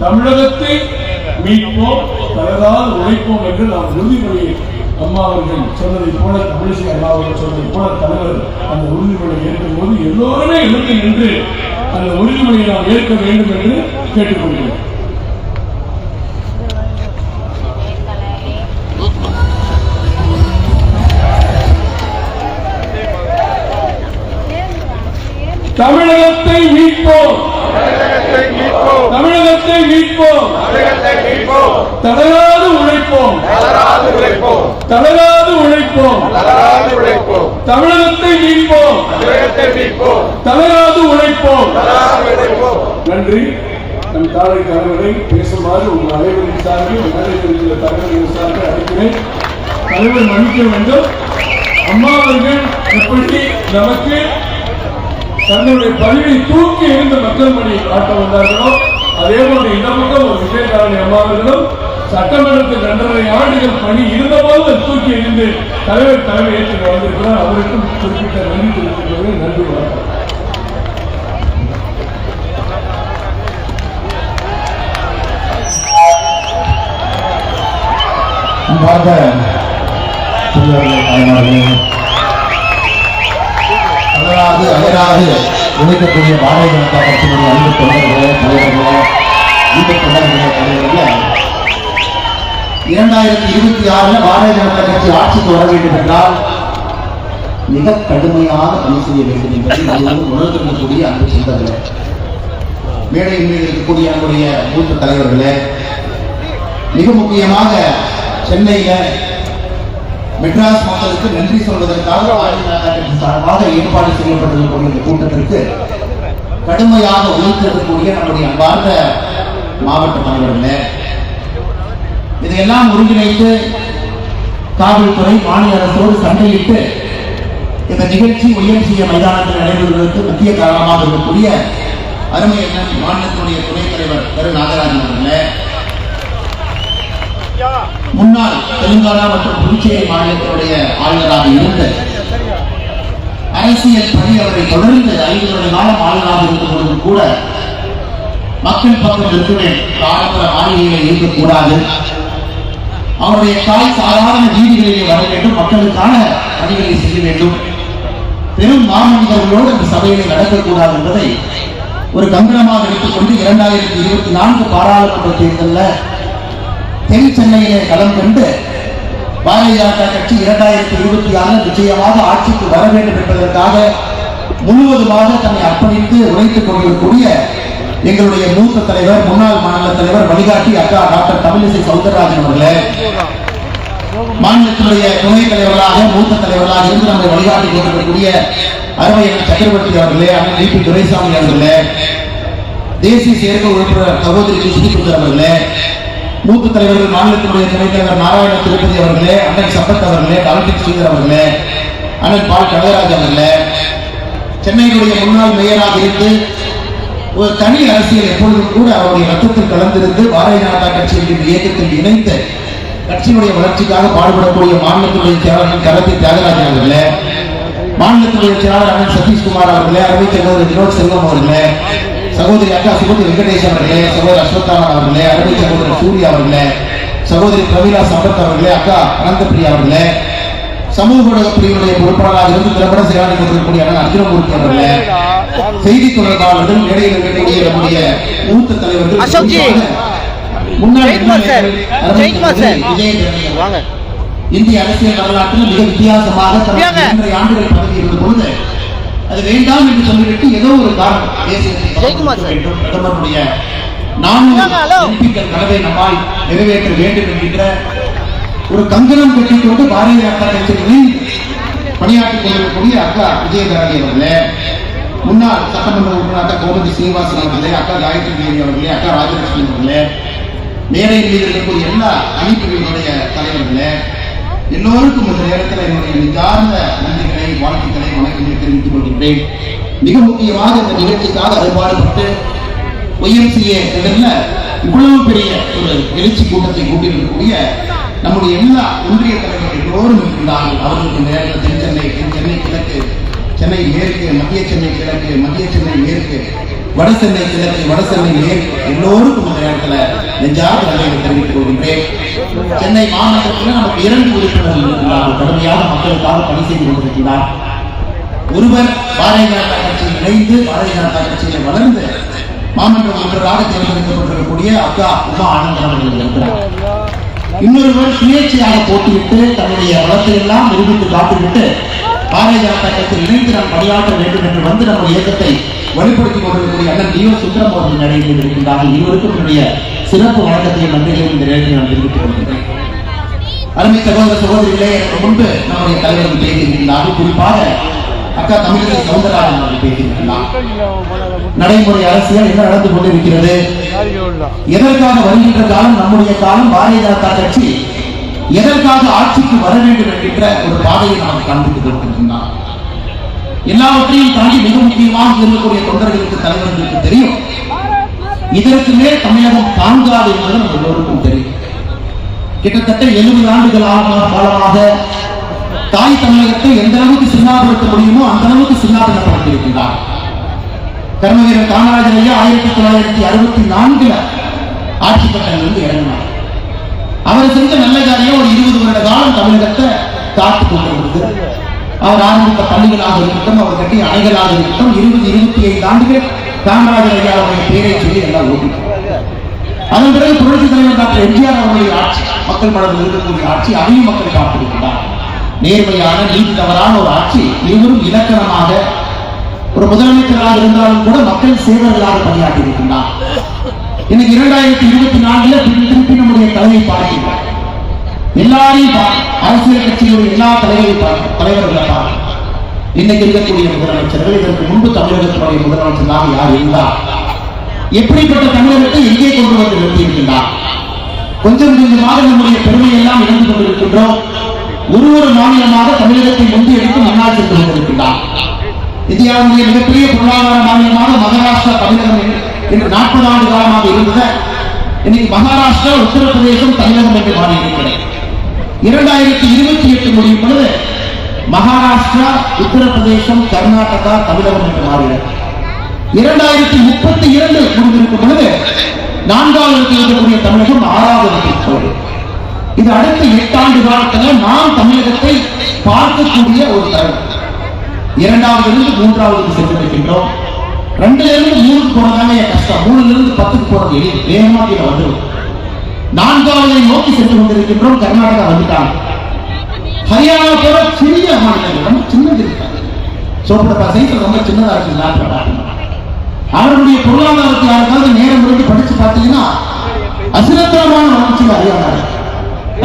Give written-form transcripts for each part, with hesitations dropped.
தமிழகத்தை மீட்போம், தளராது உழைப்போம் என்று நாம் உறுதிமொழியை அம்மா அவர்கள் சொன்னதை போல, தமிழிசை அம்மா அவர்கள் சொன்னதை போல தலைவர் அந்த உறுதிமொழியை ஏற்கும் போது எல்லோருமே எழுந்து நின்று அந்த உறுதிமொழியை நாம் ஏற்க வேண்டும் என்று கேட்டுக்கொள்கிறோம். தமிழகத்தை மீட்போம், தமிழகத்தை மீட்போம், தளராது உழைப்போம், தளராது உழைப்போம், தமிழகத்தை மீட்போம், தளராது உழைப்போம். நன்றி. நம் தாழை தலைவரை பேசுமாறு உங்கள் அனைவரின் சார்பில் மேடையில் தலைவரின் சார்பில் அழைக்கிறேன். தலைவர் மன்னிக்க வேண்டும். அம்மா அவர்கள் எப்படி நமக்கு தன்னுடைய பதவியை தூக்கி இருந்த மக்கள் மணி காட்ட வந்தார்களோ அதே போன்று இந்த பக்கம் ஒரு விஜயகாரணி அம்மாவர்களும் சட்டமன்றத்தில் 2.5 ஆண்டுகள் பணி இருந்தபோது தூக்கி இருந்து தலைவர் தலைமை ஏற்று வந்திருக்கிறார். அவருக்கும் குறிப்பிட்ட நன்றி தெரிவித்துள்ளது. நன்றி. அகராது அகராது உழைக்கக்கூடிய பாரதிய ஜனதா கட்சியினுடைய அன்பு தொண்டர்களே, தலைவர்களே, இந்த தொண்டர்களே, தலைவர்களே, 2026 பாரதிய ஜனதா கட்சி ஆட்சிக்கு வர வேண்டும் என்றால் மிக கடுமையாக பணி செய்ய வேண்டும் என்பதை உணர்ந்திருக்கக்கூடிய அன்பு சொந்தங்களே, மேடையின் மீது இருக்கக்கூடிய நம்முடைய மூத்த தலைவர்களே, மிக முக்கியமாக சென்னையில மெட்ராஸ் மக்களுக்கு நன்றி சொல்வதற்காக சார்பாக ஏற்பாடு செய்யப்பட்டிருக்கக்கூடிய இந்த கூட்டத்திற்கு கடுமையாக உழைத்திருக்கக்கூடிய நம்முடைய அன்பார்ந்த மாவட்ட தலைவர்களே, இதையெல்லாம் ஒருங்கிணைத்து காவல்துறை மாநில அரசோடு சண்டையிட்டு இந்த நிகழ்ச்சி ஒய்எம்சிஏ மைதானத்தில் நடைபெறுவதற்கு முக்கிய காரணமாக இருக்கக்கூடிய அருமை அண்ணன் மாநிலத்தினுடைய துணைத் தலைவர் திரு நாகராஜன் அவர்களே, முன்னாள் தெலுங்கானா மற்றும் புதுச்சேரி மாநிலத்தினுடைய ஆளுநராக இருந்து அரசியல் பணி அவரை தொடர்ந்து 5 வருட காலம் ஆளுநராக இருக்கும் பொழுது கூட மக்கள் பக்கம் இருக்கிறேன், ஆடம்பர மாளிகைகளை இருக்கக்கூடாது, அவருடைய தாய் சாதாரண வீதிகளிலே வர வேண்டும், மக்களுக்கான பணிகளை செய்ய வேண்டும், பெரும் மாமனிதர்களோடு அந்த சபையிலே நடக்கக்கூடாது என்பதை ஒரு கம்பீரமாக எடுத்துக்கொண்டு 2024 பாராளுமன்ற தேர்தலில் தென் சென்னையிலே களம் கண்டு பாரதிய ஜனதா கட்சி 2026 நிச்சயமாக ஆட்சிக்கு வர வேண்டும் என்பதற்காக முழுவதுமாக தன்னை அர்ப்பணித்து உழைத்துக் கொண்டிருக்கக்கூடிய எங்களுடைய மூத்த தலைவர், முன்னாள் மாநில தலைவர், வழிகாட்டி அக்கா டாக்டர் தமிழிசை சவுந்தரராஜன் அவர்களே, மாநிலத்தினுடைய துணைத் தலைவர்களாக மூத்த தலைவர்களாக இருந்து நம்மை வழிகாட்டி கொண்டிருக்கக்கூடிய அருமை சக்கரவர்த்தி அவர்களே, அண்ணன் டி.பி. துரைசாமி அவர்களே, தேசிய செயற்கை உறுப்பினர் சகோதரி சுதிசுந்தர் அவர்களே, மூத்த தலைவர்கள் மாநிலத்தினுடைய துணைத் தலைவர் நாராயண திருப்பதி அவர்களே, அண்ணன் சம்பத் அவர்களே, டாக்டர் ஸ்ரீதர் அவர்களே, அண்ணன் பால் கனகராஜ் அவர்களே, சென்னையினுடைய முன்னாள் மேயராக இருந்து ஒரு தனி அரசியல் எப்பொழுதும் கூட அவருடைய ரத்தத்தில் கலந்திருந்து பாரதிய ஜனதா கட்சியின் இயக்கத்தில் இணைந்து கட்சியினுடைய வளர்ச்சிக்காக பாடுபடக்கூடிய மாநிலத்தினுடைய செயலாளர் கரத்தி தியாகராஜன் அவர்களே, மாநிலத்தினுடைய செயலாளர் அண்ணன் சதீஷ்குமார் அவர்களே, அருமை சகோதரி வினோத் செல்வம் அவர்களே, சகோதரி அக்கா சுபதி வெங்கடேஷ் அவர்களே, சகோதரி அஸ்வத்தாமன் அவர்களே, அருமை சகோதரர் சூர்யா அவர்களே, சகோதரி பிரவீலா சம்பத் அவர்களே, அக்கா அனந்தபிரியா அவர்களே, சமூக ஊடக பிரிவுடைய பொறுப்பாளராக இருந்து திரைப்பட செயலாளர் கொண்டிருக்கக்கூடிய அண்ணன் அர்ஜுனமூர்த்தி அவர்களே, செய்தி தொடர்பாளர்கள், மேடையில் இருக்கக்கூடிய நம்முடைய மூத்த தலைவர்கள், முன்னாள் இந்திய அரசியல் வரலாற்றில் மிக வித்தியாசமாக 2 ஆண்டுகள் பதவி இருந்த பொழுது அது வேண்டாம் என்று சொல்லிவிட்டு ஏதோ ஒரு காரணம் பிரதமருடைய 400 எம்பிக்கள் கனவை நம்மால் நிறைவேற்ற வேண்டும் என்கின்ற ஒரு கங்கணம் கட்டிக்கொண்டு பாரதிய ஜனதா கட்சியில் பணியாற்றிக் கொண்டிருக்கக்கூடிய அக்கா விஜயகாரணி அவர்களே, முன்னாள் சட்டமன்ற உறுப்பினர் அக்கா கோமதி சீனிவாசன் அவர்களே, அக்கா காயத்ரி தேவி அவர்களே, அக்கா ராஜலட்சுமி அவர்களே, மேடையில் மீது இருக்கக்கூடிய எல்லா அமைப்புகளுடைய தலைவர்களே, எல்லோருக்கும் இந்த நேரத்தில் என்னுடைய நிஜார்ந்த நன்றிகளை, வாழ்த்துக்களை, வணக்கங்களை தெரிவித்துக் கொள்கின்றேன். மிக முக்கியமாக இந்த நிகழ்ச்சிக்காக அறுபாடுபட்டு ஒய்எம்சிஏ இவ்வளவு பெரிய ஒரு எழுச்சி கூட்டத்தை கூட்டியிருக்கக்கூடிய நம்முடைய எல்லா ஒன்றிய தலைவர்கள் எல்லோரும் இருக்கின்றார்கள். அவர்களுக்கு இந்த நேரத்தில் தென் சென்னை கிழக்கு, சென்னை மேற்கு, மத்திய சென்னை கிழக்கு, மத்திய சென்னை மேற்கு, வடசென்னை கிழக்கு, வடசென்னை மேற்கு எல்லோருக்கும் இந்த நேரத்தில் நெஞ்சார்ந்த நன்றிகளை தெரிவித்துக் கொள்கின்றேன். சென்னை மாநகரத்தில் நமக்கு 2 உறுப்பினர்கள் இருக்கிறார்கள். கடுமையாக மக்களுக்காக பணி செய்து கொண்டிருக்கிறார். ஒருவர் பாரதிய ஜனதா கட்சியில் இணைந்து பாரதிய ஜனதா கட்சியில் வளர்ந்து மாமன்ற உறுப்பினராக தேர்ந்தெடுக்கப்பட்டிருக்கக்கூடிய அக்கா உமா ஆனந்தன் அவர்கள் இருக்கிறார். இன்னொருவர் சுயேட்சையாக போட்டிவிட்டு தன்னுடைய வளத்தை எல்லாம் நிரூபித்து காட்டிவிட்டு பாரதிய ஜனதா கட்சியில் இணைந்து நாம் பணியாற்ற வேண்டும் என்று வந்து நம்ம இயக்கத்தை வலுப்படுத்திக் கொண்டிருக்கக்கூடிய அண்ணன் டி.ஓ. சுந்தரம் அவர்கள் நடைபெற்று இருக்கின்றார்கள். இருவருக்கும் என்னுடைய சிறப்பு வழக்கத்தையும் நன்றிகளையும் இந்த நேரத்தில் நான் தெரிவித்துக் கொள்கிறேன். அருமை சகோதர சகோதரிகளே, முன்பு நம்முடைய தலைவர்கள் பேசியிருக்கிறார்கள். குறிப்பாக அக்கா தமிழிசை சவுந்தரராஜன் அவர்கள் பேசியிருக்கிறார். நடைமுறை அரசியல் என்ன நடந்து கொண்டிருக்கிறது, எதற்காக வருகின்ற காலம் நம்முடைய காலம், பாரதிய ஜனதா கட்சி எதற்காக ஆட்சிக்கு வர வேண்டும் என்கின்ற ஒரு பாதையை நாம் காண்பித்துக் கொண்டிருக்கின்றார். எல்லாவற்றையும் தாண்டி மிக முக்கியமாக இருக்கக்கூடிய தொண்டர்களுக்கு, தலைவர்களுக்கு தெரியும், இதற்கு மேல் தமிழகம் தாங்காது என்பது நம்ம எல்லோருக்கும் தெரியும். கிட்டத்தட்ட 70 ஆண்டுகள் காலமாக தாய் தமிழகத்தை எந்த அளவுக்கு சின்னாபடுத்த முடியுமோ அந்த அளவுக்கு சின்னாபடுத்தப்பட்டிருக்கிறார். கர்மவீரர் காமராஜர் ஐயா 1964 ஆட்சி கட்டத்திலிருந்து இறங்கினார். அவர் செஞ்ச நல்ல காரியம் ஒரு 20 வருட காலம் தமிழகத்தை காத்துக் கொண்டிருந்தது. அவர் ஆரம்பித்த பள்ளிகளாக இருக்கட்டும், அவர் கட்டிய அணைகளாக இருக்கட்டும், 20-25 ஆண்டுகள் காமராஜர் ஐயாவுடைய பேரை சொல்லி எல்லாம் ஓட்டினார். அதன் பிறகு புரட்சி தலைவர் டாக்டர் எம்ஜிஆர் அவர்களுடைய ஆட்சி, மக்கள் மனதில் இருக்கக்கூடிய ஆட்சி, அதையும் மக்கள் காத்திருக்கிறார். நேர்மையான, நீதி தவறான ஒரு ஆட்சி. இருவரும் இலக்கணமாக ஒரு முதலமைச்சராக இருந்தாலும் கூட மக்கள் சேவர்களாக பணியாற்றி இருக்கின்றார். இன்னைக்கு 2024 திருப்பி நம்முடைய தலைமை பார்க்கிறார். எல்லாரையும் அரசியல் கட்சிகளுடைய எல்லா தலைவர்களை பார்க்க இன்னைக்கு இருக்கக்கூடிய முதலமைச்சர்கள், இதற்கு முன்பு தமிழகத்தினுடைய முதலமைச்சராக யார் இருந்தார், எப்படிப்பட்ட தமிழகத்தை எங்கே கொண்டு வந்து நிறுத்தியிருக்கின்றார். கொஞ்சம் கொஞ்சமாக நம்முடைய பெருமையை எல்லாம் இழந்து கொண்டிருக்கின்றோம். ஒரு மாநிலமாக தமிழகத்தை முந்தி எடுத்து முன்னால் சென்று கொண்டிருக்கின்றார். இந்தியாவுடைய மிகப்பெரிய பொருளாதார மாநிலமாக மகாராஷ்டிரா, தமிழகம் என்று 40 ஆண்டு காலமாக இருந்தது. இன்னைக்கு மகாராஷ்டிரா, உத்தரப்பிரதேசம், தமிழகம் என்று மாறி இருக்கிறது. 2028 முடியும் பொழுது மகாராஷ்டிரா, உத்தரப்பிரதேசம், கர்நாடகா, தமிழகம் என்று மாறினர். 2032 முடிந்திருக்கும் பொழுது 4வது இடத்தில் இருக்கக்கூடிய தமிழகம் 6வது இடத்தில் போகும். இது அடுத்த 8 ஆண்டு காலத்தில் நாம் தமிழகத்தை பார்க்கக்கூடிய ஒரு தருணம். 2வது 3வது சென்றிருக்கின்றோம். 2லிருந்து 3க்கு போறதாங்க கஷ்டம், 3லிருந்து 10க்கு போறது எளிது, வேகமாக கீழே வந்துடும். 4வது நோக்கி சென்று கொண்டிருக்கின்றோம். கர்நாடகா வந்துட்டாங்க. ஹரியானா போல சிறிய மாநிலங்கள், ரொம்ப சின்னது இருக்காங்க, சோப்பட சைக்கிள் ரொம்ப சின்னதா இருக்கு. அவர்களுடைய பொருளாதாரத்தை யாருக்காவது நேரம் இருந்து படிச்சு பார்த்தீங்கன்னா அசிரத்தரமான வளர்ச்சி ஹரியானா,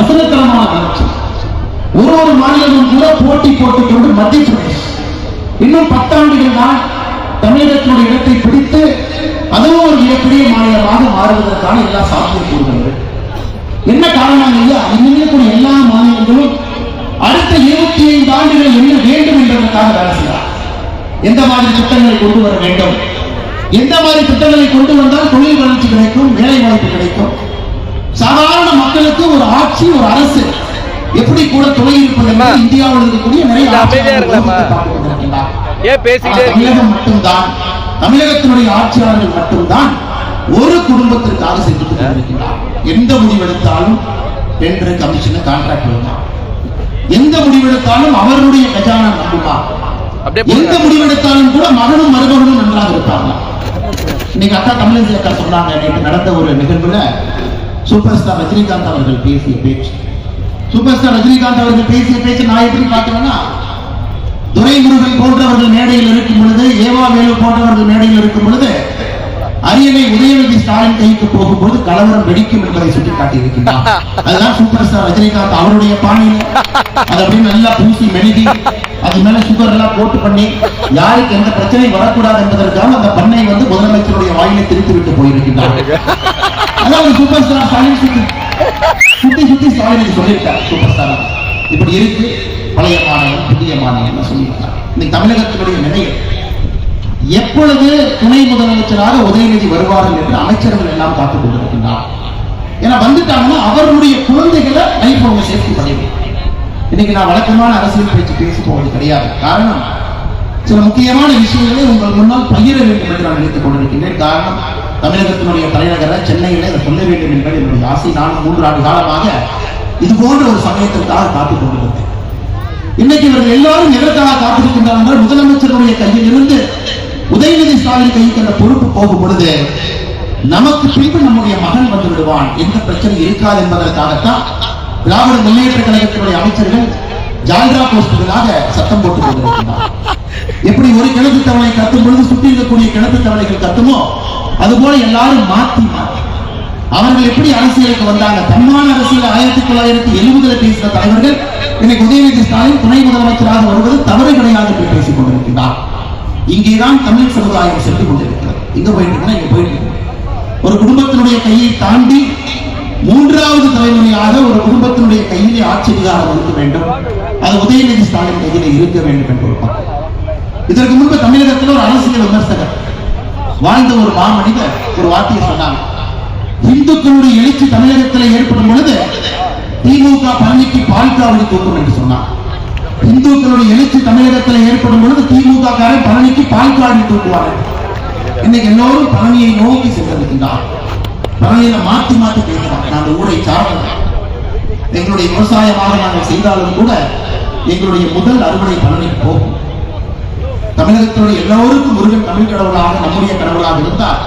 அசிரத்தரமான வளர்ச்சி. ஒரு மாநிலமும் கூட போட்டி போட்டுக் கொண்டு மத்திய பிரதேஷ் இன்னும் 10 ஆண்டுகள் தான் தமிழகத்தினுடைய இடத்தை பிடித்து அதுவும் ஒரு மிகப்பெரிய மாநிலமாக மாறுவதற்கான எல்லா சாத்தியக்கூறுகள். என்ன காரணம் இல்லையா, இன்னும் எல்லா மாநிலங்களும் அடுத்த 25 ஆண்டுகள் என்ன வேண்டும் என்பதற்காக வேலை செய்யலாம். எந்த மாதிரி திட்டங்களை கொண்டு வர வேண்டும், எந்த மாதிரி திட்டங்களை கொண்டு வந்தால் தொழில் வளர்ச்சி கிடைக்கும், வேலை வாய்ப்பு கிடைக்கும், சாதாரண மக்களுக்கு ஒரு ஆட்சி, ஒரு அரசு எப்படி கூட துணை இருப்பது என்பது இந்தியாவில் இருக்கக்கூடிய நிறைய தமிழகம் மட்டும்தான், தமிழகத்தினுடைய ஆட்சியாளர்கள் மட்டும்தான் ஒரு குடும்பத்திற்காக சென்று கொண்டிருக்கிறார். எந்த முடிவெடுத்தாலும் டெண்டர், கமிஷன், கான்ட்ராக்ட் வருமா, எந்த முடிவெடுத்தாலும் அவர்களுடைய கஜானா நம்புமா, எந்த முடிவெடுத்தாலும் கூட மகனும் மருமகனும் நன்றாக இருப்பாங்க. இன்னைக்கு அக்கா தமிழிசை அக்கா சொன்னாங்க, நேற்று நடந்த ஒரு நிகழ்வுல சூப்பர் ஸ்டார் ரஜினிகாந்த் அவர்கள் பேசிய பேச்சு, சூப்பர் ஸ்டார் ரஜினிகாந்த் அவர்கள் பேசிய பேச்சு நான் எப்படி பார்த்தேன்னா, துரைமுருகன் போன்றவர்கள் மேடையில் இருக்கும் பொழுது, ஏவா வேலு போன்றவர்கள் மேடையில் இருக்கும் பொழுது, அரியணை உதயநிதி ஸ்டாலின் கைக்கு போகும்போது கலவரம் வெடிக்கும் என்பதை சுட்டி காட்டியிருக்கிறார். அதுதான் சூப்பர் ஸ்டார் ரஜினிகாந்த் அவருடைய பாணியில் அது அப்படின்னு நல்லா பூசி மெழுகி அது மேல சுகர் எல்லாம் போட்டு பண்ணி யாருக்கு எந்த பிரச்சனை வரக்கூடாது என்பதற்காக அந்த பண்ணை வந்து முதலமைச்சருடைய வாயிலை திரித்து விட்டு போயிருக்கிறார். அதாவது சூப்பர் ஸ்டார் ஸ்டாலின் சுத்தி ஸ்டாலின் சொல்லியிருக்கார். சூப்பர் ஸ்டார் இப்படி இருக்கு, பழைய மாநிலம் புதிய மாநிலம் சொல்லியிருக்கார். இன்னைக்கு தமிழகத்தினுடைய நிலையை எப்பொழுது துணை முதலமைச்சராக உதயநிதி வருவார்கள் என்று அமைச்சர்கள் எல்லாம் காத்துக் கொண்டிருக்கின்றார். ஏன்னா வந்துட்டாங்கன்னா அவர்களுடைய குழந்தைகளை லைஃப் அவங்க சேஃப்டி பண்ணிடுவோம். இன்னைக்கு நான் வழக்கமான அரசியல் பேச்சு பேசி போவது கிடையாது. காரணம், சில முக்கியமான விஷயங்களை உங்கள் முன்னால் பகிர வேண்டும் என்று நான் நினைத்துக் கொண்டிருக்கின்றேன். காரணம், தமிழகத்தினுடைய தலைநகர சென்னையிலே அதை சொல்ல வேண்டும் என்பது என்னுடைய ஆசை. நான் 3 ஆண்டு காலமாக இது போன்ற ஒரு சமயத்திற்காக காத்துக் கொண்டிருந்தேன். இன்னைக்கு இவர்கள் எல்லாரும் எதற்காக காத்திருக்கின்றார் என்றால், முதலமைச்சருடைய கையில் இருந்து உதயநிதி ஸ்டாலின் கைக்கு அந்த பொறுப்பு போகும் பொழுது நமக்கு பின்பு நம்முடைய மகன் வந்து விடுவான், எந்த பிரச்சனை இருக்காது என்பதற்காகத்தான் திராவிட முன்னேற்ற கழகத்தினுடைய அமைச்சர்கள் ஜால்ரா போஸ்டுகளாக சத்தம் போட்டுக் கொண்டிருக்கிறார். எப்படி ஒரு கிணத்து தவளை கத்தும் பொழுது சுற்றி இருக்கக்கூடிய கிணத்து தவளைகள் கத்துமோ அதுபோல எல்லாரும் மாற்றி மாற்றி அவர்கள் எப்படி அரசியலுக்கு வந்தாங்க. தன்மான அரசியல் 1970 பேசின தலைவர்கள் இன்னைக்கு உதயநிதி ஸ்டாலின் துணை முதலமைச்சராக வருவது தவறு கிடையாது என்று பேசிக் கொண்டிருக்கிறார். இங்கேதான் தமிழ் சமுதாயம் சென்று கொண்டிருக்கிறது. இங்க போயிட்டு இங்க போயிட்டு ஒரு குடும்பத்தினுடைய கையை தாண்டி 3வது தலைமுறையாக ஒரு குடும்பத்தினுடைய கையிலே ஆட்சி அதிகாரம் இருக்க வேண்டும். அது உதயநிதி ஸ்டாலின் கையிலே இருக்க வேண்டும் என்று ஒரு பக்கம். இதற்கு முன்பு தமிழகத்தில் ஒரு அரசியல் விமர்சகர் வாழ்ந்த ஒரு மாமனிதர் ஒரு வார்த்தையை சொன்னார். இந்துக்களுடைய எழுச்சி தமிழகத்தில் ஏற்படும் பொழுது திமுக பழனிக்கு பால்காவடி தூக்கும் என்று சொன்னார். இந்துக்களுடைய எழுச்சி தமிழகத்தில் ஏற்படும் பொழுது திமுக காரன் பழனிக்கு பால்காவடி தூக்குவார்கள். இன்னைக்கு எல்லோரும் பழனியை நோக்கி சென்றிருக்கின்றார். பழனியில மாற்றி மாற்றி பேசுகிறார். நாங்கள் ஊரை சார்ந்தோம். எங்களுடைய விவசாயமாக நாங்கள் செய்தாலும் கூட எங்களுடைய முதல் அறுவடை பழனிக்கு போகும். தமிழகத்தினுடைய எல்லோருக்கும் முருகன் தமிழ் கடவுளாக நம்முடைய கடவுளாக இருந்தால்,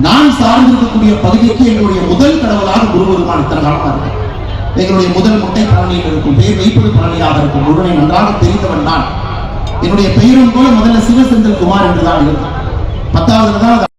நான் சார்ந்திருக்கக்கூடிய பகுதிக்கு எங்களுடைய முதல் கடவுளாக குருபெருமான் இத்தனை காலமாக இருக்கு. எங்களுடைய முதல் முட்டை பழனியில் இருக்கும், பெயர் வைப்பது பழனியாக இருக்கும். முருகனை நன்றாக தெரிந்தவன் நான். என்னுடைய பெயரும் கூட முதல்ல சிவசெந்தில் குமார் என்றுதான் இருக்கும். 10வது தான்